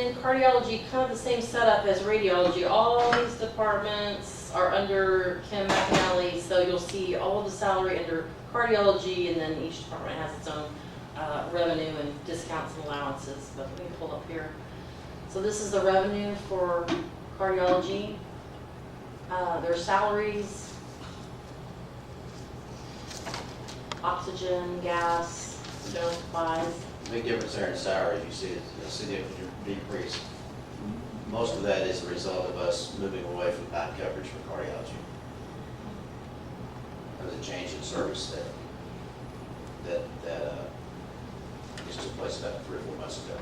then cardiology, kind of the same setup as radiology. All these departments are under Kim McAnally, so you'll see all of the salary under cardiology, and then each department has its own revenue and discounts and allowances. But let me pull up here. So this is the revenue for cardiology. Their salaries, oxygen, gas, general supplies. Big difference there in salary. You see a significant decrease. Most of that is a result of us moving away from night coverage for cardiology. There was a change in service there that just took place about 3 or 4 months ago.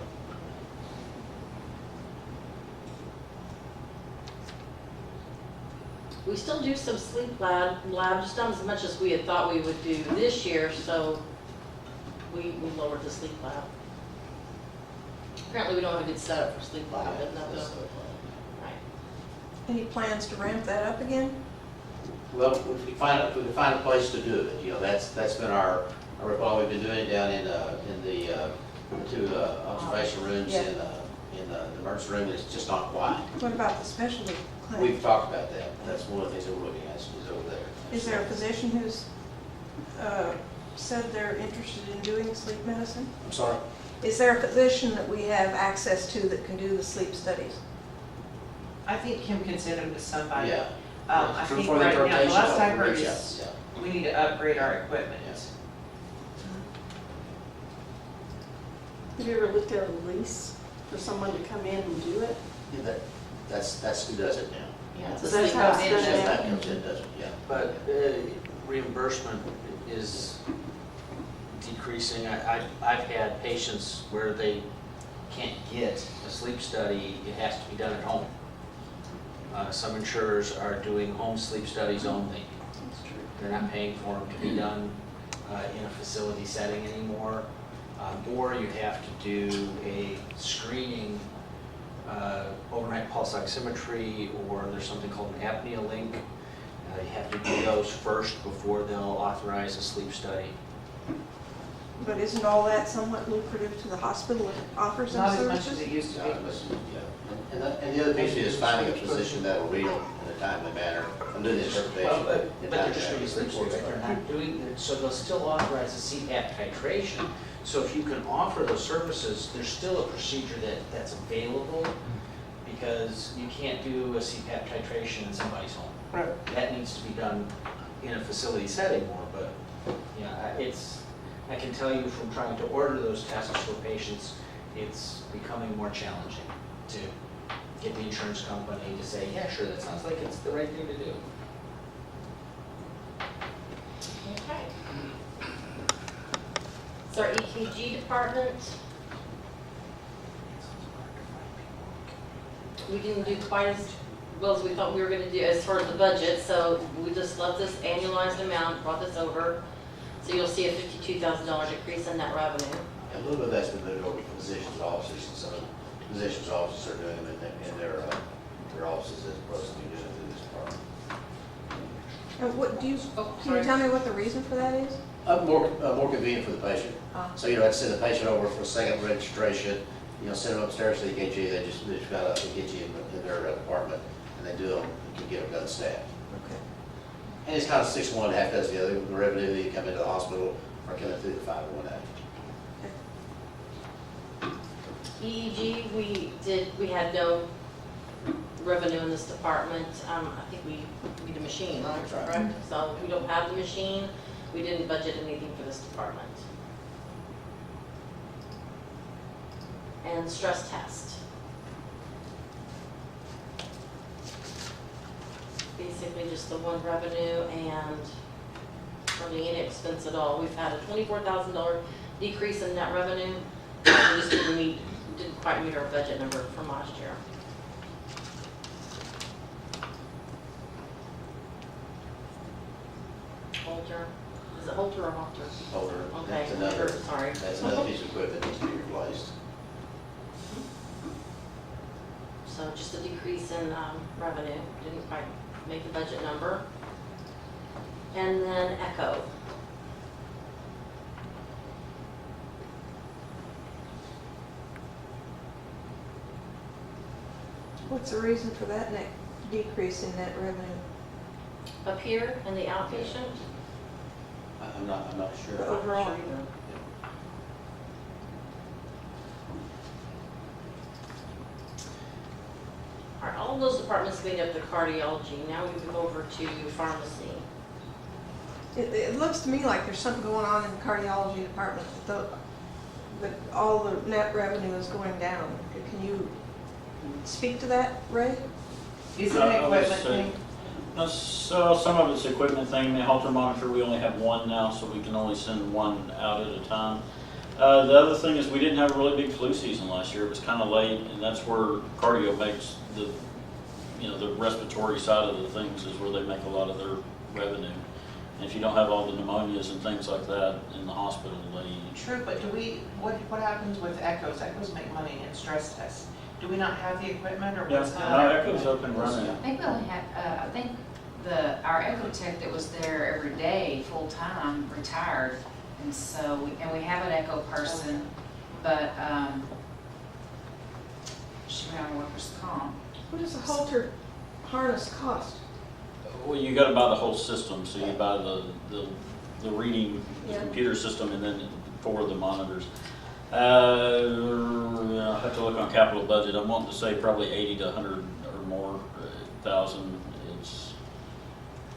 We still do some sleep lab, just not as much as we had thought we would do this year, so we lowered the sleep lab. Apparently we don't have a good setup for sleep lab, isn't that the, right? Any plans to ramp that up again? Well, if we can find a place to do it, you know, that's been our recall. We've been doing it down in the 2 observation rooms Yeah. in the emergency room. It's just not quiet. What about the specialty clinic? We've talked about that. That's one of the things that we're looking at is over there. Is there a physician who's said they're interested in doing sleep medicine? I'm sorry? Is there a physician that we have access to that can do the sleep studies? I think Kim can send them to somebody. Yeah. I think For the right now, the rotation, last I heard reach out, is yeah. we need to upgrade our equipment. Yes. Have you ever looked at a lease for someone to come in and do it? Yeah, that's who does it now. Yeah, it's So a that's sleep how lab. it's It's done just- That comes in, does it? Yeah. But reimbursement is decreasing. I've had patients where they can't get a sleep study, it has to be done at home. Some insurers are doing home sleep studies only. They're not paying for them to be done in a facility setting anymore. Or you have to do a screening, overnight pulse oximetry, or there's something called an apnea link. You have to do those first before they'll authorize a sleep study. But isn't all that somewhat lucrative to the hospital if it offers them Not as much as services? it used to Yeah, be. and the other piece is finding a physician that will read them in a timely manner and do the interpretation. Well, but in they're timely just manner. doing sleep studies, but they're not doing it, so they'll still authorize a CPAP titration. So if you can offer those services, there's still a procedure that's available, because you can't do a CPAP titration in somebody's home. Right. That needs to be done in a facility setting more, but, yeah, I can tell you from trying to order those tests for patients, it's becoming more challenging to get the insurance company to say, yeah, sure, that sounds like it's the right thing to do. Okay. It's our EKG department. We didn't do quite as well as we thought we were gonna do as far as the budget, so we just left this annualized amount, brought this over. So you'll see a $52,000 decrease in net revenue. A little bit of that's been moved over to physicians' offices, and some of the physicians' offices are doing them in their offices as opposed to doing it through this department. What do you, can you tell me what the reason for that is? More convenient for the patient. Ah. So you don't have to send the patient over for a second registration, you know, send them upstairs to the EKG, they just got up and get you in their department, and they do them, you can get them done staff. Okay. And it's kind of 6-1, half does the other. The revenue that you come into the hospital are coming through the 501A. EEG, we had no revenue in this department. I think we need a machine, That's right. correct? So we don't have the machine. We didn't budget anything for this department. And stress test. Basically just the one revenue and hardly any expense at all. We've had a $24,000 decrease in net revenue. We just didn't quite meet our budget number from last year. Holter, is it Holter or Halter? Holder. Okay, That's another, Holter, sorry. that's another piece of equipment that needs to be replaced. So just a decrease in revenue, didn't quite make the budget number. And then Echo. What's the reason for that decrease in net revenue? Up here in the outpatient, I'm not sure. The overall. all right, all of those departments made up the cardiology. Now we move over to pharmacy. It looks to me like there's something going on in the cardiology department, that all the net revenue is going down. Can you speak to that, Ray? Is it an I would equipment say- thing? So some of it's equipment thing, the Holter monitor, we only have one now, so we can only send one out at a time. The other thing is we didn't have a really big flu season last year, it was kind of late, and that's where cardio makes the, the respiratory side of the things is where they make a lot of their revenue. And if you don't have all the pneumonias and things like that in the hospital, True, but what happens with echoes? Echoes make money in stress tests. Do we not have the equipment, or what's no, not? Echo's up and running. I think we only had, I think our echo tech that was there every day, full-time, retired. And so, we have an echo person, but, she went on workers' comp. What does a Holter harness cost? Well, you gotta buy the whole system, so you buy the reading, the Yeah. computer system, and then for the monitors. I'll have to look on capital budget, I'm wanting to say probably 80 to 100 or more thousand. It's,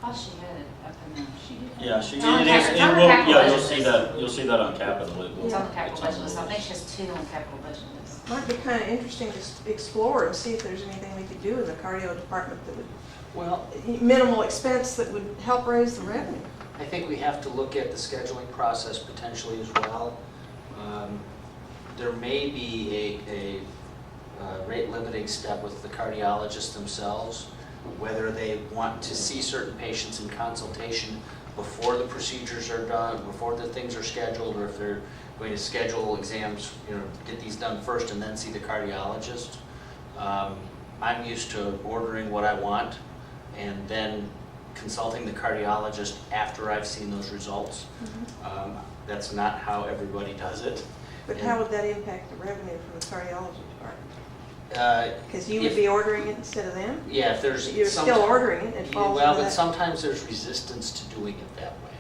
Oh, she had it up in there. She did. yeah, she, It's on it cap- is, it's it on the will, capital yeah, you'll budget see list. that, you'll see that on capital. It will- It's on the capital it's budget the list. I think list. she has 2 on the capital budget list. Might be kind of interesting to explore and see if there's anything we could do in the cardio department that would, Well, minimal expense that would help raise the revenue. I think we have to look at the scheduling process potentially as well. There may be a rate limiting step with the cardiologists themselves, whether they want to see certain patients in consultation before the procedures are done, before the things are scheduled, or if they're going to schedule exams, get these done first and then see the cardiologist. I'm used to ordering what I want and then consulting the cardiologist after I've seen those results. That's not how everybody does it. But how would that impact the revenue from the cardiology department? Because you would if- be ordering it instead of them? Yeah, if there's. You're still ordering it, it falls Well, into but that. sometimes there's resistance to doing it that way.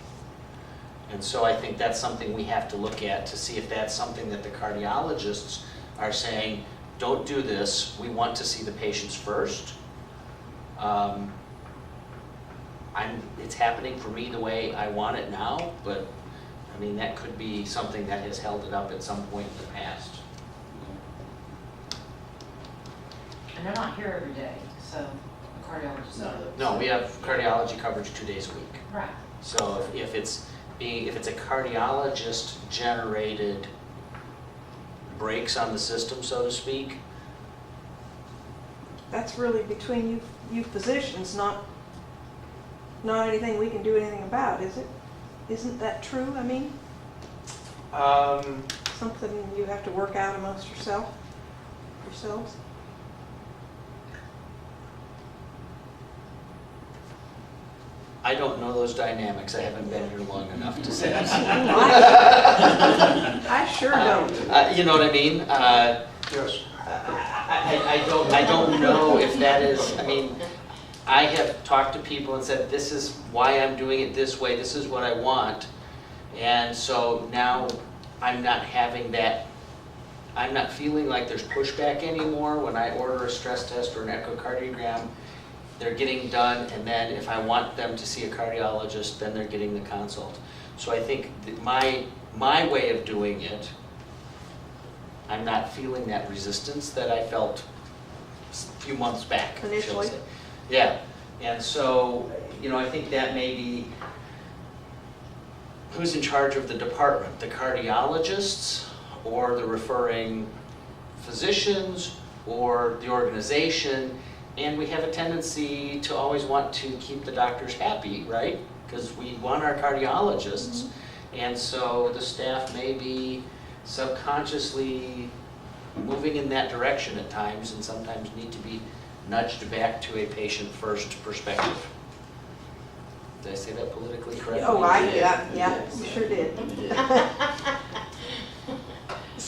And so I think that's something we have to look at to see if that's something that the cardiologists are saying, don't do this, we want to see the patients first. It's happening for me the way I want it now, but I mean, that could be something that has held it up at some point in the past. And they're not here every day, so the cardiologist. No, we have cardiology coverage 2 days a week. Right. So if it's a cardiologist generated breaks on the system, so to speak, That's really between you physicians, not anything we can do anything about, is it? Isn't that true? I mean, something you have to work out amongst yourselves? I don't know those dynamics. I haven't been here long enough to say. I sure don't. You know what I mean? Yes. I don't know if that is, I mean, I have talked to people and said, this is why I'm doing it this way, this is what I want. And so now I'm not having that, I'm not feeling like there's pushback anymore when I order a stress test or an echocardiogram. They're getting done, and then if I want them to see a cardiologist, then they're getting the consult. So I think that my way of doing it, I'm not feeling that resistance that I felt a few months back, shall we Initially. say. Yeah, and so, I think that may be, who's in charge of the department? The cardiologists, or the referring physicians, or the organization? And we have a tendency to always want to keep the doctors happy, right? Because we want our cardiologists. And so the staff may be subconsciously moving in that direction at times, and sometimes need to be nudged back to a patient-first perspective. Did I say that politically correctly? Oh, yeah, you sure did.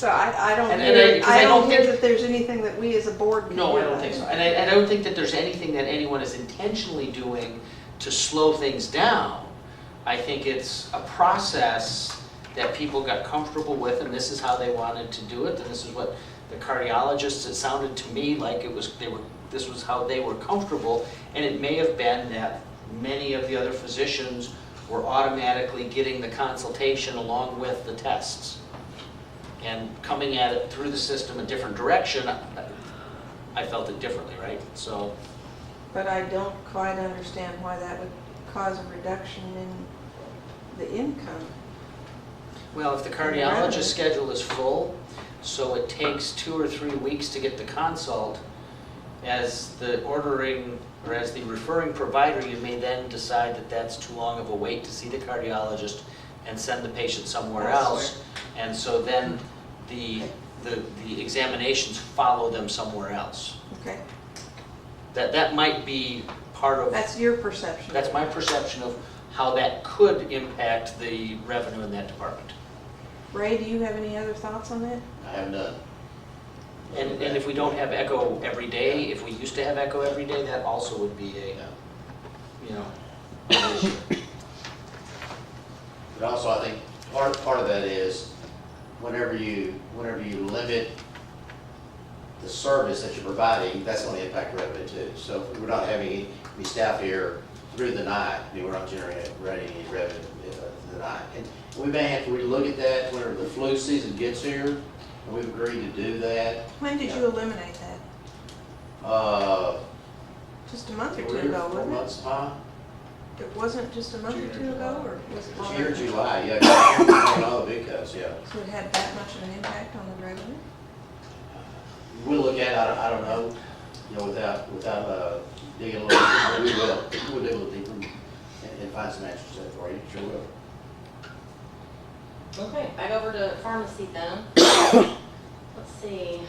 So I don't And hear, because I I don't don't hear think- that there's anything that we as a board can do. No, I don't about think it. so. And I don't think that there's anything that anyone is intentionally doing to slow things down. I think it's a process that people got comfortable with, and this is how they wanted to do it, and this is what the cardiologists, it sounded to me like this was how they were comfortable, and it may have been that many of the other physicians were automatically getting the consultation along with the tests. And coming at it through the system a different direction, I felt it differently, right? So, But I don't quite understand why that would cause a reduction in the income. well, if the cardiologist schedule is full, so it takes 2 or 3 weeks to get the consult, as the ordering, or as the referring provider, you may then decide that that's too long of a wait to see the cardiologist and send the patient somewhere else. And so then the examinations follow them somewhere else. Okay, That might be part of, that's your perception. that's my perception of how that could impact the revenue in that department. Ray, do you have any other thoughts on that? I have none. And if we don't have echo every day, if we used to have echo every day, that also would be a, you know, an issue. But also, I think part of that is whenever you limit the service that you're providing, that's going to impact revenue too. So if we're not having any staff here through the night, I mean, we're not generating any revenue through the night. And we may have to relook at that whenever the flu season gets here, and we've agreed to do that. When did you eliminate that? Just a month or two 3 or ago, 4 wasn't it? months, huh? It wasn't just a month or two ago, or was it This longer? year, July, yeah, all the big cuts, yeah. So it had that much of an impact on the revenue? We'll look at it, I don't know, you know, without digging a little deeper, but we will. We'll dig a little deeper and find some answers to that for you, sure will. Okay, back over to pharmacy then. Let's see.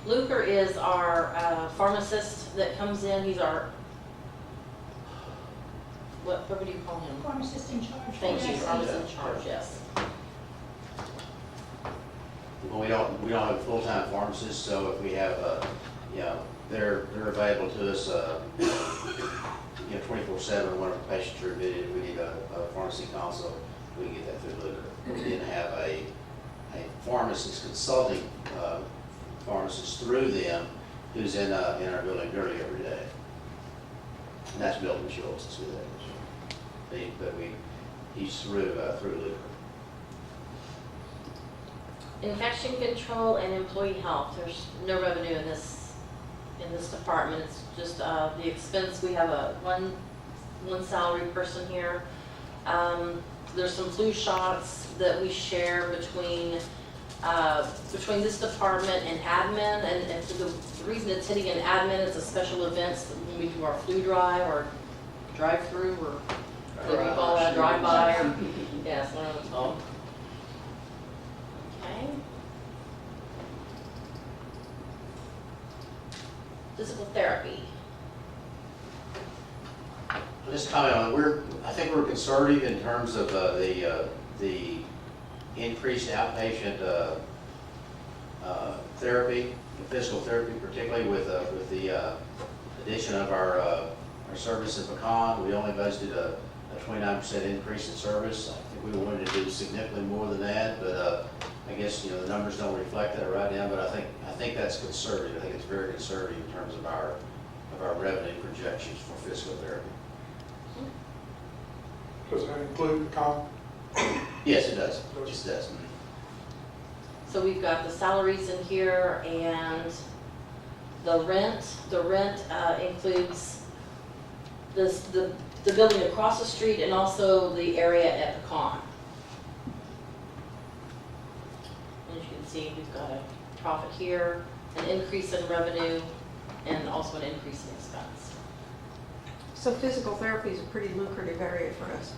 Luker is our pharmacist that comes in. He's our, what would you call him? Pharmacist in charge. Thank you, Yes. pharmacist in charge, yes. Well, we don't have a full-time pharmacist, so if we have, you know, they're available to us, you know, 24/7. When a patient's admitted, if we need a pharmacy consult, we can get that through Luker. We didn't have a pharmacist consulting pharmacist through them who's in our building nearly every day. And that's Bill Schultz, that's who that is. But he's through Luker. Infection control and employee health, there's no revenue in this department. It's just the expense. We have one salary person here. There's some flu shots that we share between this department and admin, and the reason it's hitting in admin is a special events when we do our flu drive or drive-through, or what do we call that, drive-by, or, yes, one of those. Okay. Physical therapy. Just comment on it. I think we're conservative in terms of the increased outpatient therapy, physical therapy, particularly with the addition of our service in Pecan. We only budgeted a 29% increase in service. I think we wanted to do significantly more than that, but I guess, you know, the numbers don't reflect that right now. But I think that's conservative. I think it's very conservative in terms of our revenue projections for physical therapy. Does that include the comp? Yes, it does. It just does. So we've got the salaries in here and the rent. The rent includes the building across the street and also the area at Pecan. As you can see, we've got a profit here, an increase in revenue, and also an increase in expense. So physical therapy is a pretty lucrative area for us.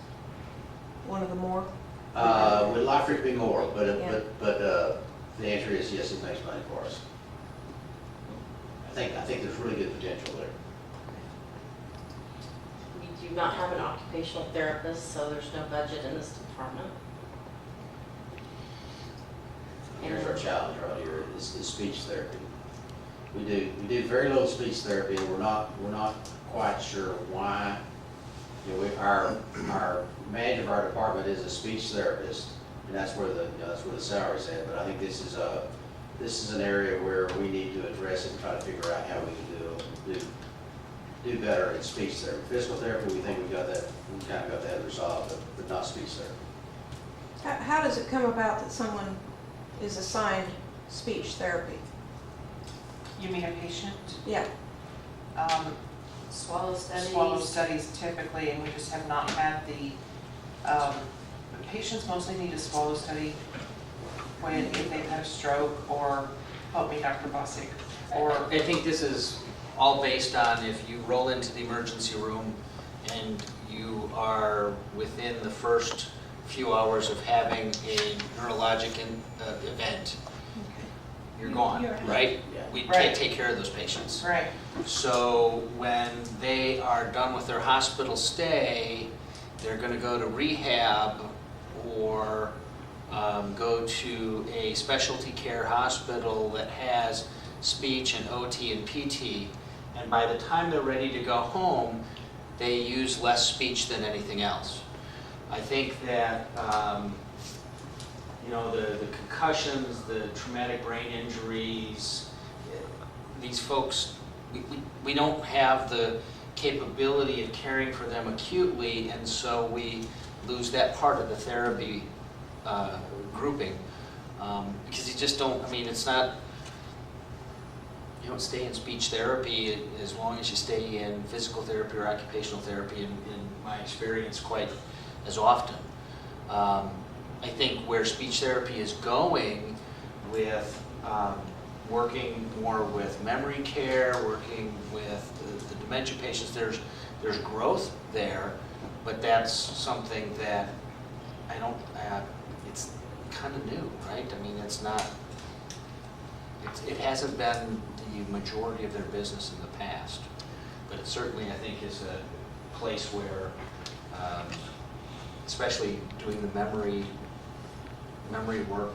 One of the more. We'd like for it to be more, but the answer is yes, it makes money for us. I think there's really good potential there. We do not have an occupational therapist, so there's no budget in this department. Here's our challenge right here, is speech therapy. We do very little speech therapy, and we're not quite sure why. You know, our manager of our department is a speech therapist, and that's where the salary's at. But I think this is an area where we need to address it and try to figure out how we can do better in speech therapy. Physical therapy, we think we kind of got that resolved, but not speech therapy. How does it come about that someone is assigned speech therapy? You mean a patient? Yeah. Swallow studies. Swallow studies typically, and we just have not had the patients mostly need a swallow study if they've had a stroke, or help me, Dr. Bosick, or I think this is all based on if you roll into the emergency room and you are within the first few hours of having a neurologic event, you're gone, right? Yeah. We Right. can't take care of those patients. right. So when they are done with their hospital stay, they're going to go to rehab or go to a specialty care hospital that has speech and OT and PT. And by the time they're ready to go home, they use less speech than anything else. I think that the concussions, the traumatic brain injuries, these folks, we don't have the capability of caring for them acutely, and so we lose that part of the therapy grouping. Because you just don't, it's not, you don't stay in speech therapy as long as you stay in physical therapy or occupational therapy, in my experience, quite as often. I think where speech therapy is going with working more with memory care, working with the dementia patients, there's growth there, but that's something that it's kind of new, right? It's not, it hasn't been the majority of their business in the past, but it certainly, I think, is a place where, especially doing the memory work,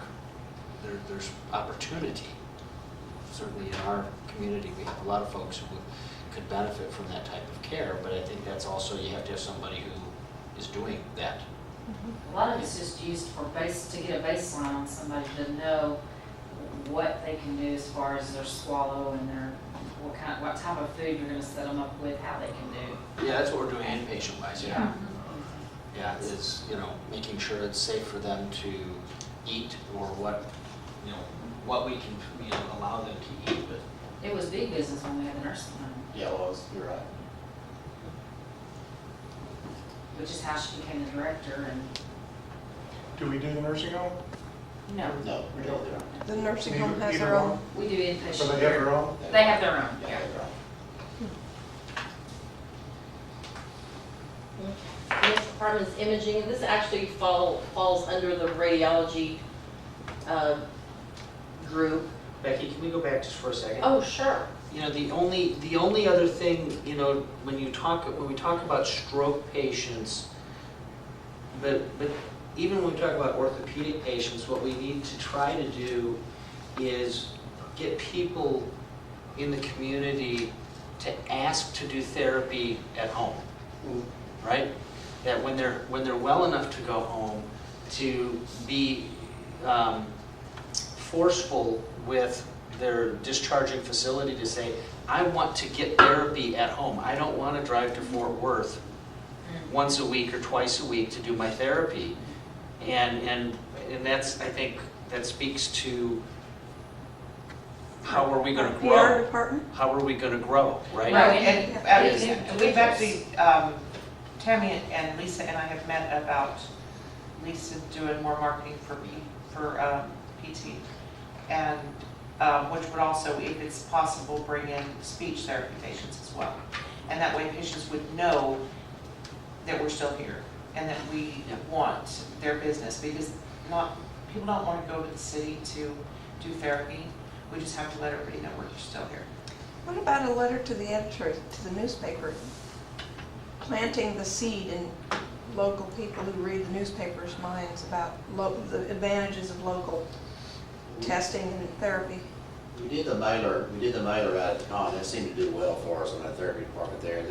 there's opportunity. Certainly in our community, we have a lot of folks who could benefit from that type of care, but I think that's also, you have to have somebody who is doing that. A lot of it's just used for to get a baseline on somebody to know what they can do as far as their swallow and their what type of food you're going to set them up with, how they can do. Yeah, that's what we're doing inpatient wise, yeah. Yeah, is, making sure it's safe for them to eat, or what we can, allow them to eat, but. It was big business when we had the nursing home, Yeah, well, you're right. which is how she became the director, and Do we do the nursing home? no, No, we don't do it. The nursing home has Either their own. one? we do inpatient. So they have their own? They have their own, Yeah, yeah. they're right. The next department is imaging, and this actually falls under the radiology group. Becky, can we go back just for a second? Oh, sure. The only other thing, when we talk about stroke patients, but even when we talk about orthopedic patients, what we need to try to do is get people in the community to ask to do therapy at home, right? That when they're well enough to go home, to be forceful with their discharging facility to say, I want to get therapy at home. I don't want to drive to Fort Worth once a week or twice a week to do my therapy. And that's, I think, that speaks to how are we going to PR grow? department? How are we going to grow, right? Right, Yeah. and we've actually, Tammy and Lisa and I have met about Lisa doing more marketing for PT, and which would also, if it's possible, bring in speech therapy patients as well. And that way patients would know that we're still here and that we want their business, because people don't want to go to the city to do therapy. We just have to let everybody know we're still here. What about a letter to the editor, to the newspaper, planting the seed in local people who read the newspapers' minds about the advantages of local testing and therapy. We did the mailer out at the con, that seemed to do well for us in that therapy department there.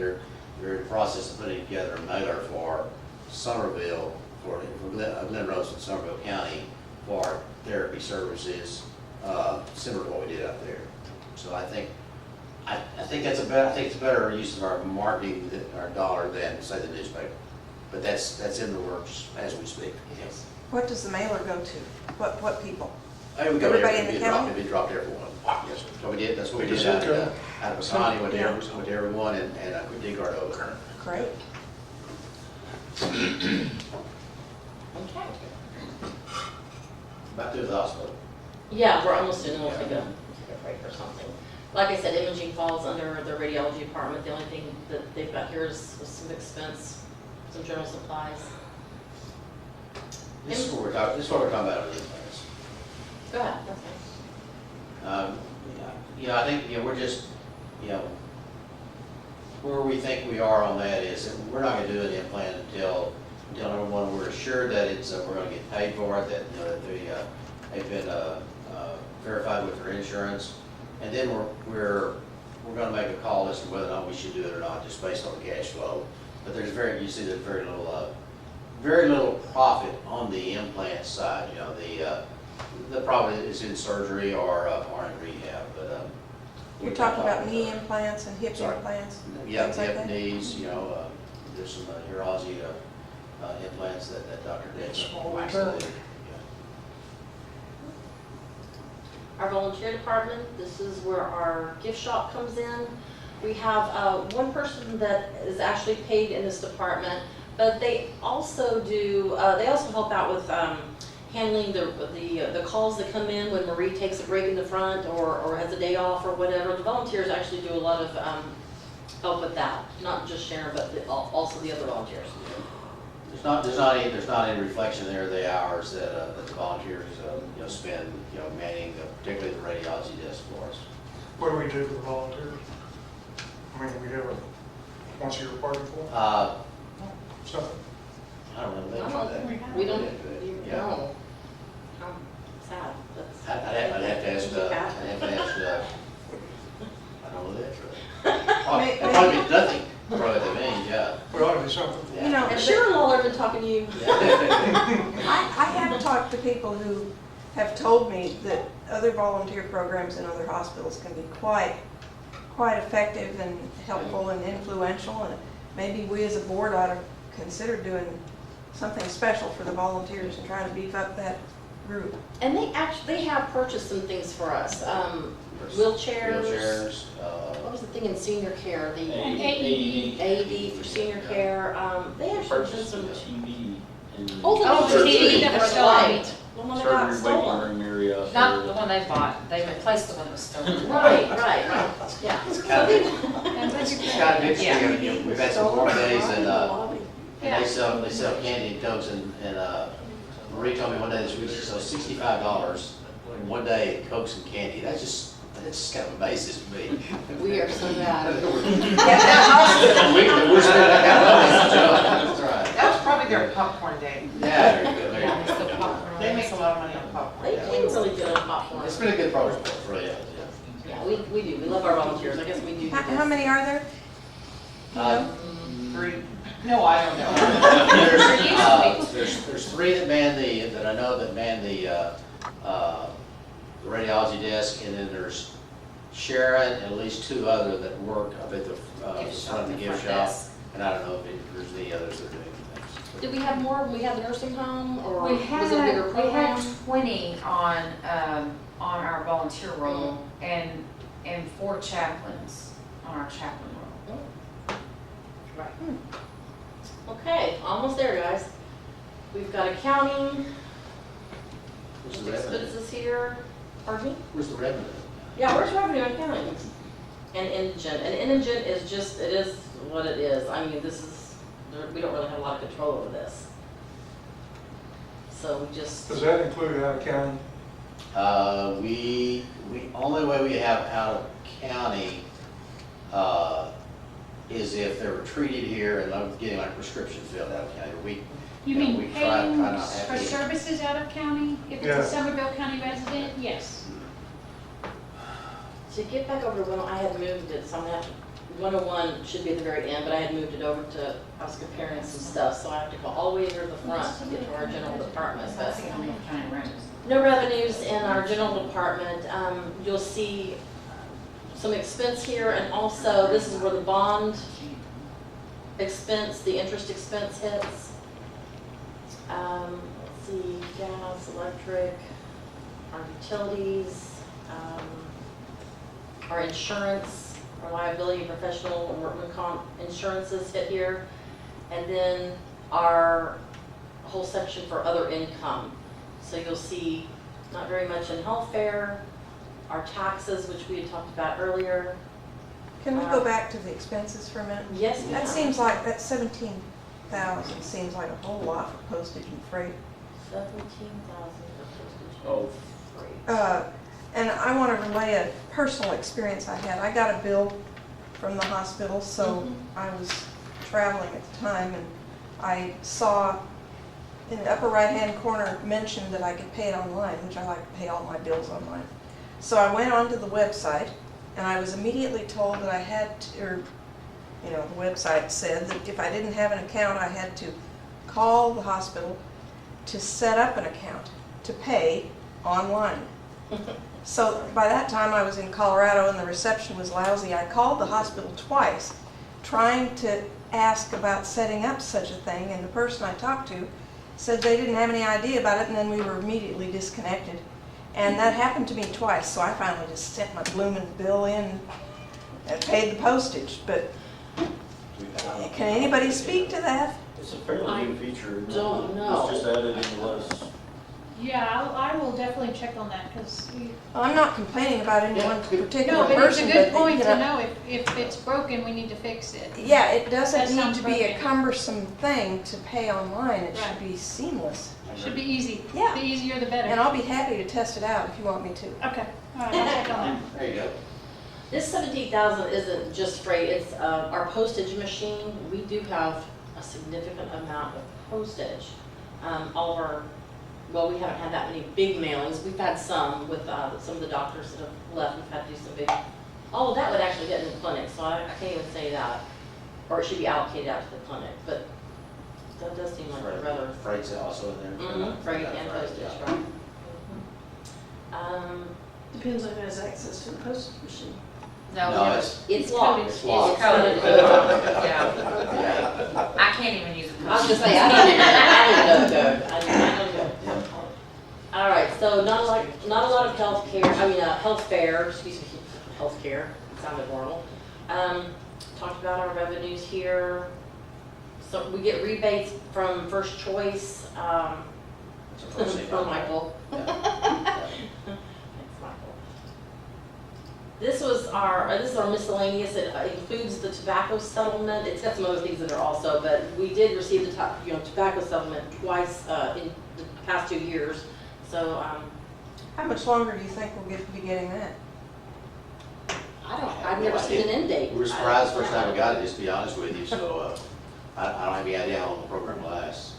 They're in the process of putting together a mailer for Somervell, for Glen Rose in Somervell County, for therapy services, similar to what we did out there. So I think it's a better use of our marketing, our dollar than, say, the newspaper. But that's in the works as we speak. Yes. What does the mailer go to? What people? Hey, we go Everybody there, in the it'd be dropped- county? it'd be dropped to everyone. Yes, that's what we did, out of Pasaani, went to everyone, and we did guard over. Great. Okay. Back to the hospital. Yeah, we're almost in, we'll take a break or something. Like I said, imaging falls under the radiology department. The only thing that they've got here is some expense, some general supplies. This is what we're talking about over the place. Go ahead, that's fine. I think, we're just, where we think we are on that is that we're not gonna do an implant until number one, we're assured that it's, we're gonna get paid for it, that, they've been, verified with their insurance. And then we're gonna make a call as to whether or not we should do it or not, just based on the cash flow. But there's very little profit on the implant side, the profit is in surgery or in rehab, but, You're talking about knee implants and hip Sorry. implants? yeah, things like hip, that? knees, there's some urology implants that Dr. Dix waxed in. Our volunteer department, this is where our gift shop comes in. We have one person that is actually paid in this department, but they also help out with handling the calls that come in when Marie takes a break in the front or has a day off or whatever. The volunteers actually do a lot of help with that, not just Sharon, but also the other volunteers. There's not any reflection there of the hours that the volunteers spend manning particularly the radiology desk for us. What do we do for the volunteers? I mean, we have a once-a-year party for them? Something? I don't know. We don't, Yeah. no. I'm sad. That's- I'd have to ask. I don't know that. Probably nothing. Probably they mean, yeah. We ought to do something for them. And Sharon Lawler been talking to you. I have talked to people who have told me that other volunteer programs in other hospitals can be quite effective and helpful and influential, and maybe we as a board ought to consider doing something special for the volunteers and trying to beef up that group. And they have purchased some things for us. Wheelchairs. What was the thing in senior care? The AED for senior care. They actually did some. TV and Oh, the TV that was right. The one that got surgery waiting stolen. room area out Not there. the one they bought, they replaced the one that was stolen. Right. Yeah. Scott Dix, we've had some warm days and they sell candy and cokes and Marie told me one day this week she sells $65 in one day in cokes and candy. That's just kind of amazes me. We are so bad. We're spending that kind of money. That's right. That was probably their popcorn day. Yeah, there you go. There Yeah, you it's the go. popcorn. They make a lot of money on popcorn. They came really good on popcorn. It's been a good program for us, really. Yeah, we do. We love our volunteers. I guess we do. How many are there? Yeah. 3. No, I don't know. There's 3 that I know that man the radiology desk, and then there's Sharon and at least 2 other that work up at the front of the gift shop. And I don't know if there's any others that are doing things. Did we have more when we had the nursing home, or We was it a bigger had program? 20 on our volunteer roll and 4 chaplains on our chaplain roll. Right. Okay, almost there, guys. We've got accounting, Where's the revenue? expenses here. Pardon me? Where's the revenue? Yeah, where's revenue and accounting? And indigent. And indigent is just, it is what it is. I mean, we don't really have a lot of control over this. So we just. Does that include out of county? We only way we have out of county is if they were treated here and not getting like prescriptions filled out of county. You know, mean we try paying not to have for to- services out of county? If it's Yeah. a Somervell County resident, yes. To get back over to when I had moved it, so I'm gonna have to, 101 should be at the very end, but I had moved it over to, I was comparing some stuff, so I have to go all the way near the front to get to our general department. But no revenues in our general department. You'll see some expense here, and also this is where the bond expense, the interest expense hits. Let's see, gas, electric, our utilities, our insurance, our liability, professional, and workman comp insurances hit here. And then our whole section for other income. So you'll see not very much in health fare, our taxes, which we had talked about earlier. Can we go back to the expenses for a minute? Yes, That ma'am. seems like, that 17,000 seems like a whole lot for postage and freight. 17,000 for postage. Oh. Freight. And I want to relay a personal experience I had. I got a bill from the hospital, so I was traveling at the time, and I saw in the upper right-hand corner mentioned that I could pay it online, which I like to pay all my bills online. So I went onto the website, and I was immediately told that I had to, or, you know, the website said that if I didn't have an account, I had to call the hospital to set up an account to pay online. So by that time I was in Colorado and the reception was lousy. I called the hospital twice trying to ask about setting up such a thing, and the person I talked to said they didn't have any idea about it, and then we were immediately disconnected. And that happened to me twice, so I finally just sent my blooming bill in and paid the postage. But can anybody speak to that? It's a fairly new feature. Isn't it? don't know. It's just added in the list. Yeah, I will definitely check on that, because I'm not complaining about any one particular no, but it's a person, good but point you to know, know if it's broken, we need to fix it. yeah, it That doesn't need sounds to be a broken. cumbersome thing to pay online. It Right. should be seamless. Should be easy. Yeah. The easier the And better. I'll be happy to test it out if you want me to. Okay, all right, I'll check on that. There you go. This 17,000 isn't just freight, it's our postage machine. We do have a significant amount of postage. All of our, well, we haven't had that many big mailings. We've had some with some of the doctors that have left. We've had to do some big, all of that would actually get in the clinic, so I can't even say that. Or it should be allocated out to the clinic, but that does seem like a rather Freight's also in there. freight and postage, Yeah. right? Depends on who has access to the postage machine. No, No, we it's, It's It's locked. coded. it's locked. coded. Yeah. Yeah. I can't even use a I was post. just saying, I don't know code. I don't know. All right, so not a lot of health care, health fare, excuse me, health care, sounded horrible. Talked about our revenues here. So we get rebates from First Choice, It's a first thing. for Michael. Yeah. Thanks, Michael. This is our miscellaneous. It includes the tobacco settlement. It's got some other things in there also, but we did receive the tobacco settlement twice in the past 2 years. So How much longer do you think we'll be getting that? I've never seen an end date. We were surprised the first time we got it, just to be honest with you, so I don't have any idea how long the program lasts.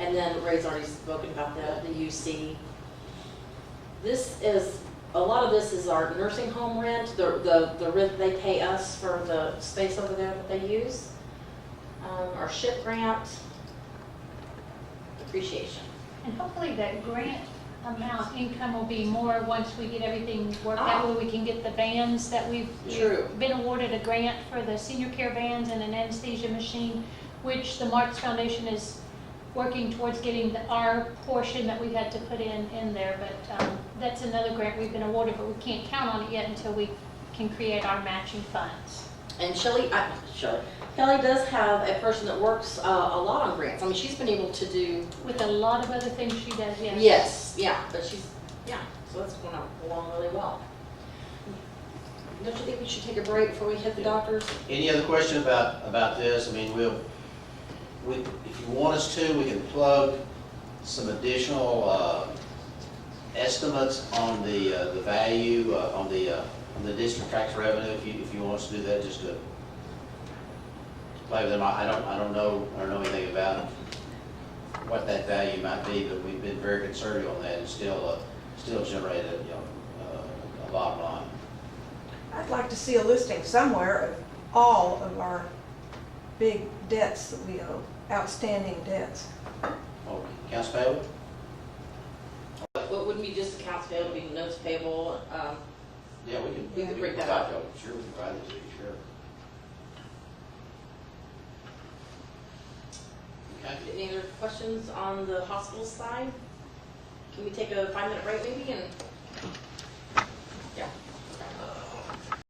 And then Ray's already spoken about the UC. A lot of this is our nursing home rent, the rent they pay us for the space over there that they use. Our SHIP grant, depreciation. And hopefully that grant amount income will be more once we get everything worked out, where we can get the vans that we've True. been awarded a grant for the senior care vans and an anesthesia machine, which the Marks Foundation is working towards getting our portion that we had to put in there. But that's another grant we've been awarded, but we can't count on it yet until we can create our matching funds. And Kelly does have a person that works a lot on grants. I mean, she's been able to do, With a lot of other things she does, yes. yes, yeah, but so that's going along really well. Don't you think we should take a break before we hit the doctors? Any other question about this? I mean, if you want us to, we can plug some additional estimates on the value on the district tax revenue. If you want us to do that, just to play with them. I don't know anything about what that value might be, but we've been very conservative on that and still generated, a bottom line. I'd like to see a listing somewhere of all of our big debts that we owe, outstanding debts. Oh, accounts payable? What wouldn't be just accounts payable, be notes payable, Yeah, we can. We can break that provide out. those. Sure, we can provide it to you, sure. Okay. any other questions on the hospital side? Can we take a 5-minute break maybe and